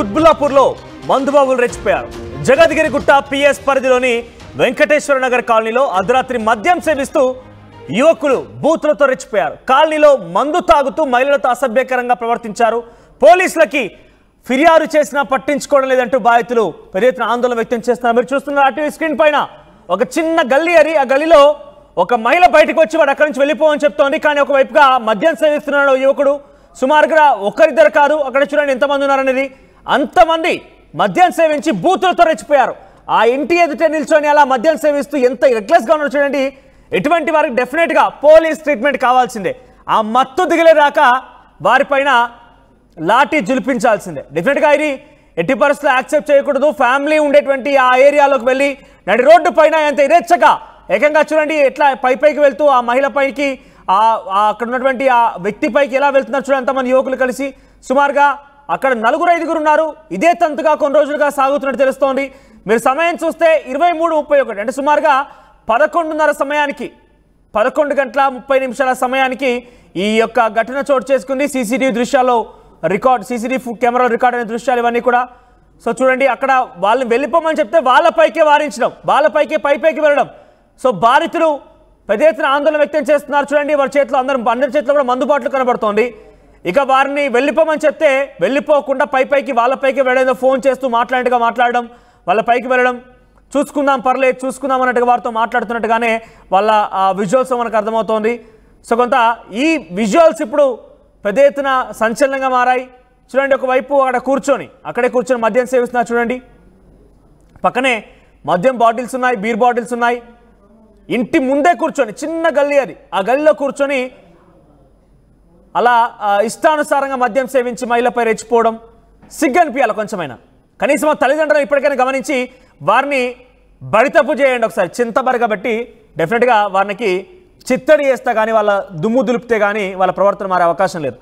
కుత్బుల్లాపూర్లో మందుబాబులు రెచ్చిపోయారు. జగద్గిరిగుట్ట పిఎస్ పరిధిలోని వెంకటేశ్వర నగర్ కాలనీలో అర్ధరాత్రి మద్యం సేవిస్తూ యువకులు బూతులతో రెచ్చిపోయారు. కాలనీలో మందు తాగుతూ మహిళలతో అసభ్యకరంగా ప్రవర్తించారు. పోలీసులకి ఫిర్యాదు చేసినా పట్టించుకోవడం లేదంటూ బాధితులు పెద్ద ఎత్తున ఆందోళన వ్యక్తం చేస్తున్నారు. మీరు చూస్తున్న ఆర్టీవీ స్క్రీన్ పైన ఒక చిన్న గల్లీ అది. ఆ గల్లీలో ఒక మహిళ బయటకు వచ్చి వాడు అక్కడి నుంచి వెళ్ళిపోవని చెప్తోంది. కానీ ఒకవైపుగా మద్యం సేవిస్తున్నాడు యువకుడు. సుమారుగా ఒకరిద్దరు కాదు, అక్కడ చూడండి ఎంతమంది ఉన్నారనేది. అంతమంది మద్యం సేవించి బూతులతో రెచ్చిపోయారు. ఆ ఇంటి ఎదుట నిల్చొని అలా మద్యం సేవిస్తూ ఎంత రెక్లెస్గా ఉన్నారో చూడండి. ఎటువంటి వారికి డెఫినెట్గా పోలీస్ ట్రీట్మెంట్ కావాల్సిందే. ఆ మత్తు దిగలేదాకా వారిపైన లాఠీ జులిపించాల్సిందే. డెఫినెట్గా ఇది ఎట్టి పరిస్థితుల్లో యాక్సెప్ట్ చేయకూడదు. ఫ్యామిలీ ఉండేటువంటి ఆ ఏరియాలోకి వెళ్ళి నడి రోడ్డు పైన ఎంత ఇరేచ్చగా ఏకంగా చూడండి ఎట్లా పైకి వెళ్తూ ఆ మహిళ పైకి అక్కడ ఉన్నటువంటి ఆ వ్యక్తి పైకి ఎలా వెళ్తున్నారు చూడండి. ఎంతమంది యువకులు కలిసి సుమారుగా అక్కడ 4-5 ఉన్నారు. ఇదే తంతుగా కొన్ని రోజులుగా సాగుతున్నట్టు తెలుస్తోంది. మీరు సమయం చూస్తే 23:31 అంటే సుమారుగా 11:30 సమయానికి 11 గంటల 30 నిమిషాల సమయానికి ఈ యొక్క ఘటన చోటు చేసుకుంది. సీసీటీవీ దృశ్యాల్లో సీసీటీవీ కెమెరాలో రికార్డ్ అయిన దృశ్యాలు ఇవన్నీ కూడా. సో చూడండి అక్కడ వాళ్ళని వెళ్ళిపోమని చెప్తే వాళ్ళపైకే వారించడం, వాళ్ళపైకే పైకి వెళ్ళడం. సో బాధితులు పెద్ద ఎత్తున ఆందోళన వ్యక్తం చేస్తున్నారు. చూడండి వారి చేతిలో అందరి చేతిలో కూడా మందు బాటిల్ కనబడుతోంది. ఇక వారిని వెళ్ళిపోమని చెప్తే వెళ్ళిపోకుండా పైకి వాళ్ళపైకి వెళ్ళేదో ఫోన్ చేస్తూ మాట్లాడడం, వాళ్ళ పైకి వెళ్ళడం, చూసుకుందాం పర్లేదు చూసుకుందాం అన్నట్టుగా వారితో మాట్లాడుతున్నట్టుగానే వాళ్ళ విజువల్స్ మనకు అర్థమవుతోంది. సో కొంత ఈ విజువల్స్ ఇప్పుడు పెద్ద ఎత్తున సంచలనంగా మారాయి. చూడండి ఒకవైపు అక్కడే కూర్చొని మద్యం సేవిస్తున్నారు. చూడండి పక్కనే మద్యం బాటిల్స్ ఉన్నాయి, బీర్ బాటిల్స్ ఉన్నాయి. ఇంటి ముందే కూర్చొని చిన్న గల్లీ అది, ఆ గల్లీలో కూర్చొని అలా ఇష్టానుసారంగా మద్యం సేవించి మహిళపై రెచ్చిపోవడం సిగ్గనిపించాలి కొంచెమైనా. కనీసం ఆ తల్లిదండ్రులు ఇప్పటికైనా గమనించి వారిని బడితప్పు చేయండి ఒకసారి. చింతబరగబట్టి డెఫినెట్గా వారికి చిత్తడి చేస్తే కానీ వాళ్ళ దుమ్ము దులిపితే కానీ వాళ్ళ ప్రవర్తన మారే అవకాశం లేదు.